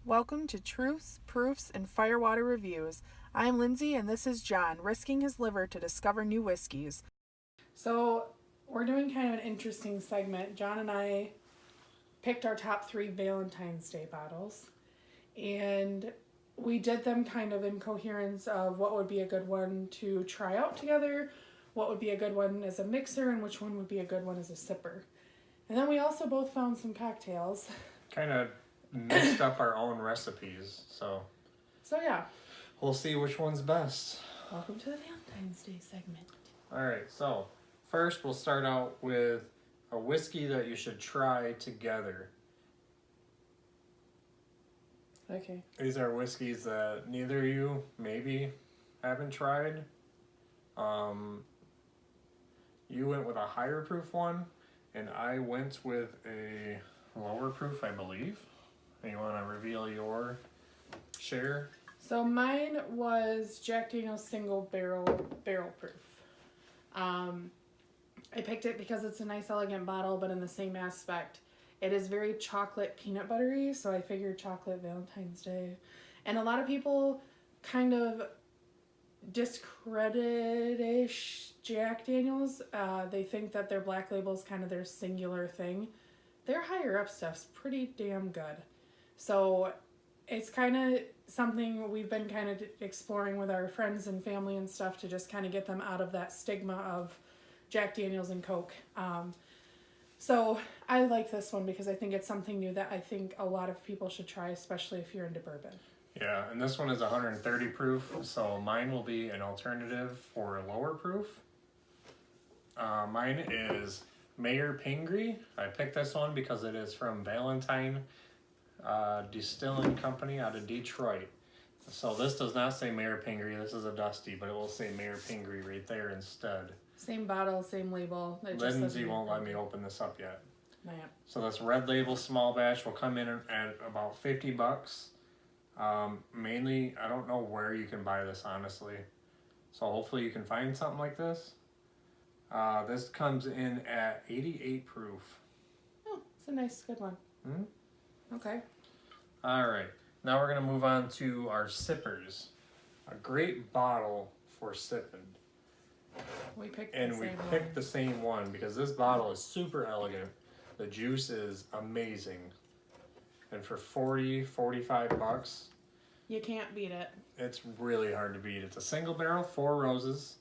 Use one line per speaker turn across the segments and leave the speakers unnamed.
Welcome to Truths, Proofs, and Firewater Reviews. I'm Lindsay, and this is John, risking his liver to discover new whiskeys. So, we're doing kind of an interesting segment. John and I picked our top 3 Valentine's Day bottles, and we did them kind of in coherence of what would be a good one to try out together, what would be a good one as a mixer, and which one would be a good one as a sipper. And then we also both found some cocktails.
Kind of mixed up our own recipes, so
yeah,
we'll see which one's best.
welcome to the Valentine's Day segment.
All right, so first we'll start out with a whiskey that you should try together.
Okay.
These are whiskeys that neither of you maybe haven't tried. You went with a higher proof one, and I went with a lower proof, I believe. You want to reveal your share?
So mine was Jack Daniel's single barrel proof. I picked it because it's a nice elegant bottle, but in the same aspect, it is very chocolate peanut buttery, so I figured chocolate Valentine's Day. And a lot of people kind of discredit-ish Jack Daniel's. They think that their black label is kind of their singular thing. Their higher up stuff's pretty damn good. So it's kind of something we've been kind of exploring with our friends and family and stuff to just kind of get them out of that stigma of Jack Daniel's and Coke. So I like this one because I think it's something new that I think a lot of people should try, especially if you're into bourbon.
Yeah, and this one is 130 proof, so mine will be an alternative for lower proof. Mine is Mayor Pingree. I picked this one because it is from Valentine Distilling Company out of Detroit. So this does not say Mayor Pingree, this is a Dusty, but it will say Mayor Pingree right there instead.
Same bottle, same label.
Lindsay won't let me open this up yet.
Not yet.
So this red label small batch will come in at about $50. Mainly, I don't know where you can buy this, honestly. So hopefully you can find something like this. This comes in at 88 proof.
Oh, it's a nice, good one.
Hmm?
Okay.
All right. Now we're going to move on to our sippers. A great bottle for sipping.
We picked
the same one because this bottle is super elegant. The juice is amazing. And for $45,
you can't beat it.
it's really hard to beat. It's a single barrel, 4 roses.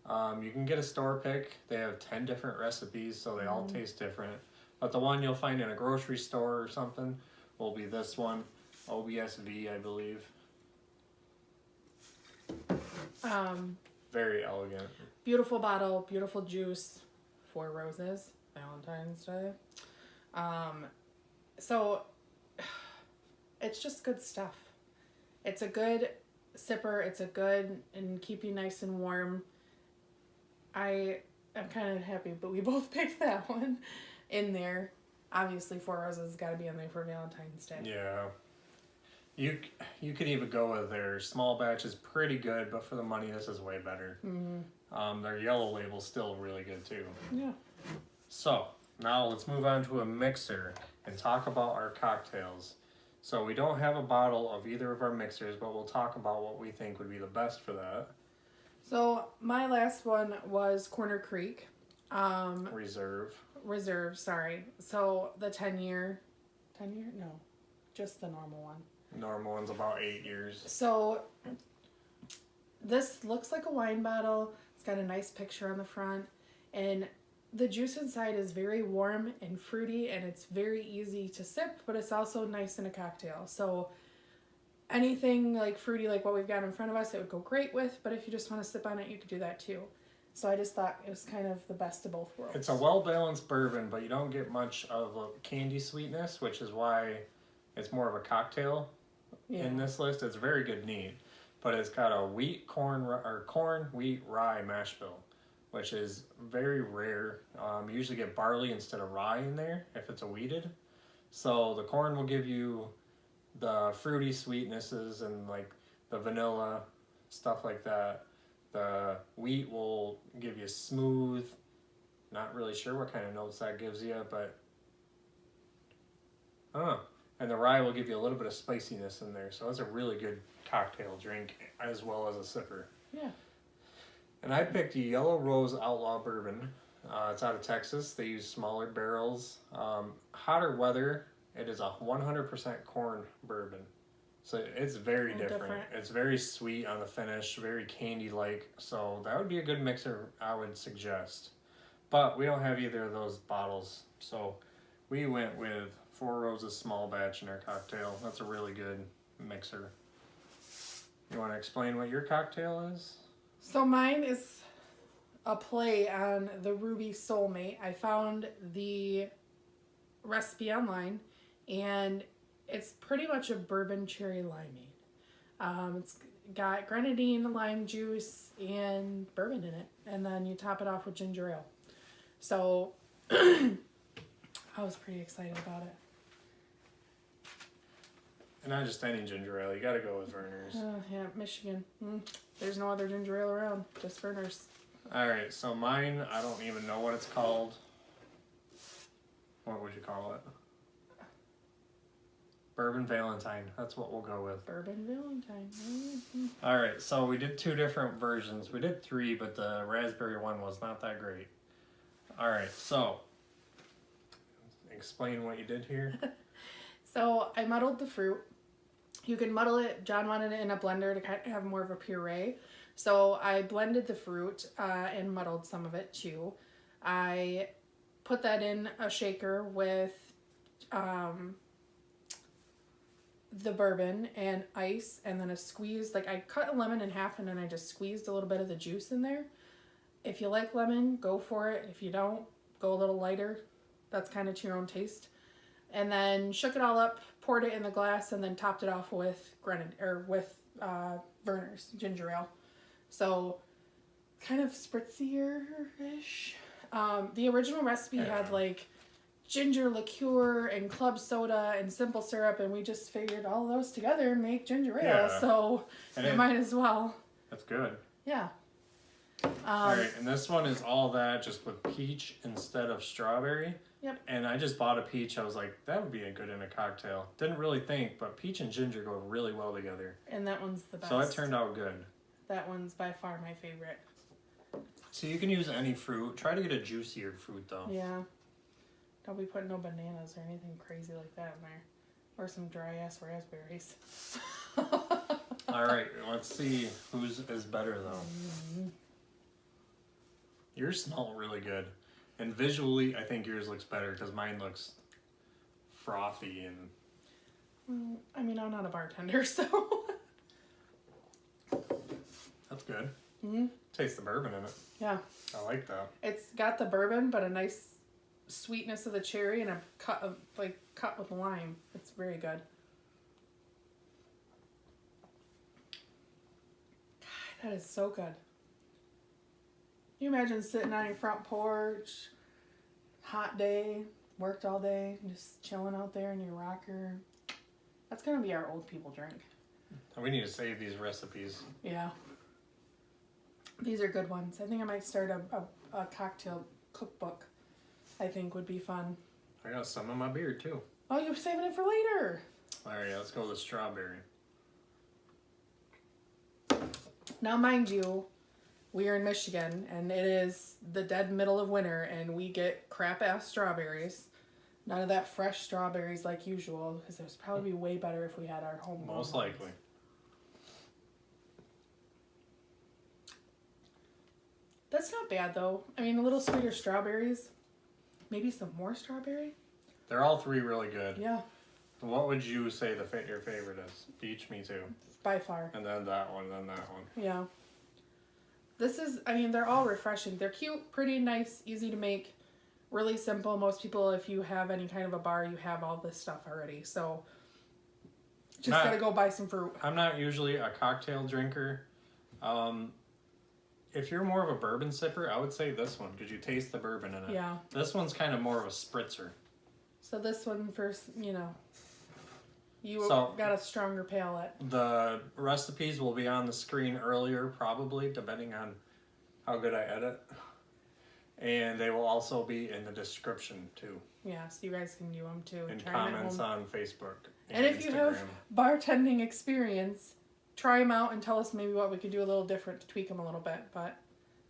You can get a store pick. They have 10 different recipes, so they all taste different. But the one you'll find in a grocery store or something will be this one, OBSV, I believe. Very elegant.
Beautiful bottle, beautiful juice, 4 roses, Valentine's Day. So it's just good stuff. It's a good sipper. It's a good and keep you nice and warm. I'm kind of happy, but we both picked that one in there. Obviously, 4 roses got to be in there for Valentine's Day.
Yeah. You could even go with their small batch is pretty good, but for the money, this is way better.
Mm-hmm.
Their yellow label's still really good too.
Yeah.
So now let's move on to a mixer and talk about our cocktails. So we don't have a bottle of either of our mixers, but we'll talk about what we think would be the best for that.
So my last one was Corner Creek.
Reserve,
sorry. So the 10-year, no, just the normal one.
normal one's about 8 years.
So this looks like a wine bottle. It's got a nice picture on the front, and the juice inside is very warm and fruity, and it's very easy to sip, but it's also nice in a cocktail. So anything like fruity like what we've got in front of us, it would go great with, but if you just want to sip on it, you could do that too. So I just thought it was kind of the best of both worlds.
It's a well-balanced bourbon, but you don't get much of a candy sweetness, which is why it's more of a cocktail in this list. It's very good neat, but it's got a corn, wheat, rye mash bill, which is very rare. You usually get barley instead of rye in there if it's a wheated. So the corn will give you the fruity sweetnesses and like the vanilla, stuff like that. The wheat will give you smooth, not really sure what kind of notes that gives you, but and the rye will give you a little bit of spiciness in there. So it's a really good cocktail drink as well as a sipper.
Yeah.
And I picked Yellow Rose Outlaw Bourbon. It's out of Texas. They use smaller barrels. Hotter weather, it is a 100% corn bourbon. So it's very different. It's very sweet on the finish, very candy-like. So that would be a good mixer, I would suggest. But we don't have either of those bottles. So we went with Four Roses Small Batch in our cocktail. That's a really good mixer. You want to explain what your cocktail is?
So mine is a play on the Ruby Soulmate. I found the recipe online, and it's pretty much a bourbon cherry limeade. It's got grenadine, lime juice, and bourbon in it, and then you top it off with ginger ale. So I was pretty excited about it.
And not just any ginger ale. You got to go with Verner's.
Yeah, Michigan. There's no other ginger ale around, just Verner's.
All right, so mine, I don't even know what it's called. What would you call it? Bourbon Valentine. That's what we'll go with.
Bourbon Valentine.
All right, so we did 2 different versions. We did 3, but the raspberry one was not that great. All right, so explain what you did here.
So I muddled the fruit. You can muddle it. John wanted it in a blender to kind of have more of a puree. So I blended the fruit and muddled some of it too. I put that in a shaker with the bourbon and ice, and then a squeeze. Like, I cut a lemon in half and then I just squeezed a little bit of the juice in there. If you like lemon, go for it. If you don't, go a little lighter. That's kind of to your own taste. And then shook it all up, poured it in the glass, and then topped it off with Verner's ginger ale. So kind of spritzier-ish. The original recipe had like ginger liqueur and club soda and simple syrup, and we just figured all those together and make ginger ale.
Yeah.
So you might as well.
That's good.
Yeah.
All right, and this one is all that, just with peach instead of strawberry.
Yep.
And I just bought a peach. I was like, that would be a good in a cocktail. Didn't really think, but peach and ginger go really well together.
And that one's the best.
So it turned out good.
That one's by far my favorite.
So you can use any fruit. Try to get a juicier fruit, though.
Yeah. Don't be putting no bananas or anything crazy like that in there. Or some dry-ass raspberries.
All right, let's see whose is better, though.
Mm-hmm.
Yours smell really good. And visually, I think yours looks better because mine looks frothy and...
Well, I mean, I'm not a bartender, so...
That's good.
Mm-hmm.
Taste the bourbon in it.
Yeah.
I like that.
It's got the bourbon, but a nice sweetness of the cherry and a cut with lime. It's very good. God, that is so good. Can you imagine sitting on your front porch, hot day, worked all day, just chilling out there in your rocker? That's gonna be our old people drink.
We need to save these recipes.
Yeah. These are good ones. I think I might start a cocktail cookbook. I think would be fun.
I got some in my beer, too.
Oh, you're saving it for later.
All right, let's go with strawberry.
Now, mind you, we are in Michigan, and it is the dead middle of winter, and we get crap-ass strawberries. None of that fresh strawberries like usual, because it would probably be way better if we had our home.
Most likely.
That's not bad, though. I mean, a little sweeter strawberries. Maybe some more strawberry?
They're all 3 really good.
Yeah.
What would you say your favorite is? Peach, me too.
By far.
And then that one, then that one.
Yeah. This is, I mean, they're all refreshing. They're cute, pretty nice, easy to make, really simple. Most people, if you have any kind of a bar, you have all this stuff already. So, just gotta go buy some fruit.
I'm not usually a cocktail drinker. If you're more of a bourbon sipper, I would say this one, because you taste the bourbon in it.
Yeah.
This one's kind of more of a spritzer.
So this one first, you got a stronger palate.
The recipes will be on the screen earlier, probably, depending on how good I edit. And they will also be in the description too.
Yeah, so you guys can do them too.
And
Try 'em at
comments
home.
on Facebook
And if you have bartending experience, try them out and tell us maybe what we could do a little different to tweak them a little bit. But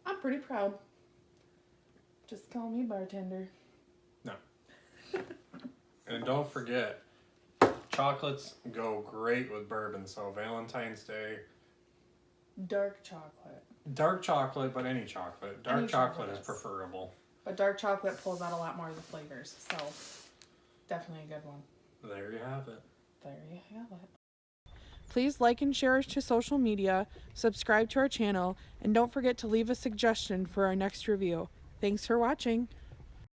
I'm pretty proud. Just call me bartender.
No. And don't forget, chocolates go great with bourbon. So Valentine's Day.
Dark chocolate.
Dark chocolate, but any chocolate. Dark
Any
chocolate is
is.
preferable.
But dark chocolate pulls out a lot more of the flavors. So definitely a good one.
There you have it.
There you have it. Please like and share us to social media, subscribe to our channel, and don't forget to leave a suggestion for our next review. Thanks for watching.